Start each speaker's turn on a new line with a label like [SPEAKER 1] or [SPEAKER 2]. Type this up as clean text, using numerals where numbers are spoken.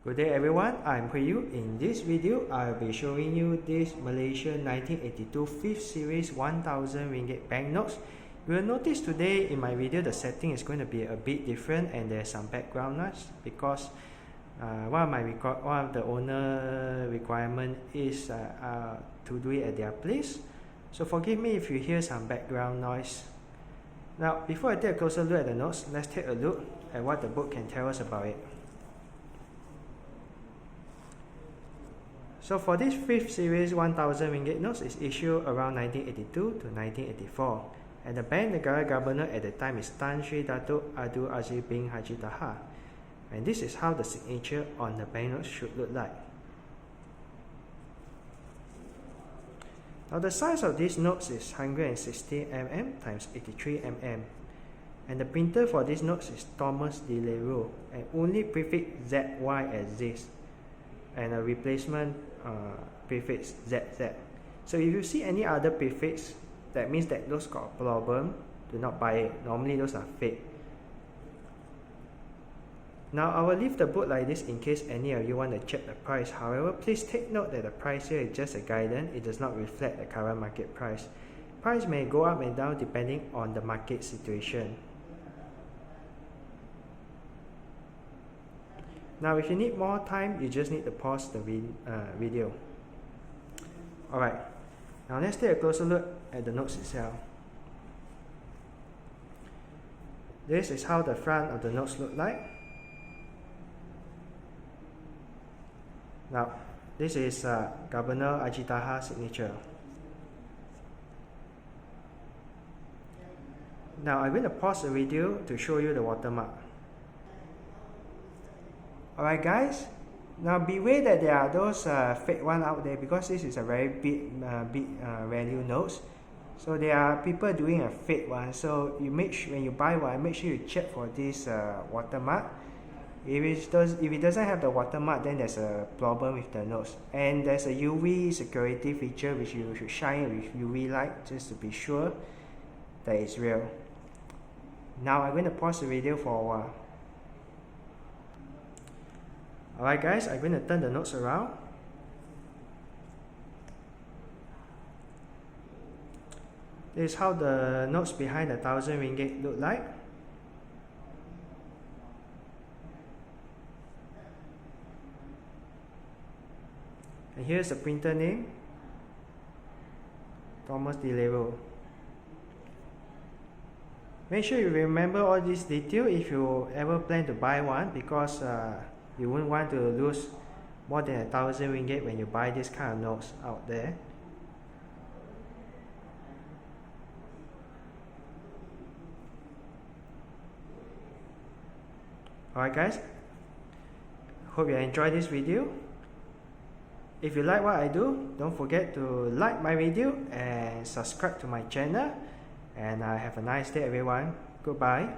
[SPEAKER 1] Good day everyone, I'm Priyu. In this video, I'll be showing you this Malaysian 1982 5th Series 1000 ringgit banknotes. You will notice today in my video the setting is going to be a bit different and there's some background noise because one of the owner requirement is to do it at their place. So forgive me if you hear some background noise. Now, before I take a closer look at the notes, let's take a look at what the book can tell us about it. So for this 5th series 1000 ringgit notes is issued around 1982 to 1984, and the bank negara governor at the time is Tan Sri Dato Abdul Aziz bin Haji Taha, and this is how the signature on the banknotes should look like. Now the size of these notes is 160 mm times 83 mm, and the printer for these notes is Thomas Delero, and only prefix ZY Aziz and a replacement prefix ZZ. So if you see any other prefix, that means that those got a problem, do not buy it. Normally those are fake. Now I will leave the book like this in case any of you want to check the price. However, please take note that the price here is just a guidance. It does not reflect the current market price. Price may go up and down depending on the market situation. Now if you need more time, you just need to pause the video. Alright, now let's take a closer look at the notes itself. This is how the front of the notes look like. Now, this is Governor Haji Taha's signature. Now I'm going to pause the video to show you the watermark. Alright guys, now beware that there are those fake ones out there because this is a very big value notes. So there are people doing a fake one. So you when you buy one, make sure you check for this watermark. If it doesn't have the watermark, then there's a problem with the notes. And there's a UV security feature which you should shine with UV light just to be sure that it's real. Now I'm going to pause the video for a while. Alright guys, I'm going to turn the notes around. This is how the notes behind the 1000 ringgit look like. And here's the printer name, Thomas Delero. Make sure you remember all these details if you ever plan to buy one, because you wouldn't want to lose more than 1000 ringgit when you buy this kind of notes out there. Alright guys, hope you enjoyed this video. If you like what I do, don't forget to like my video and subscribe to my channel. And have a nice day everyone. Goodbye.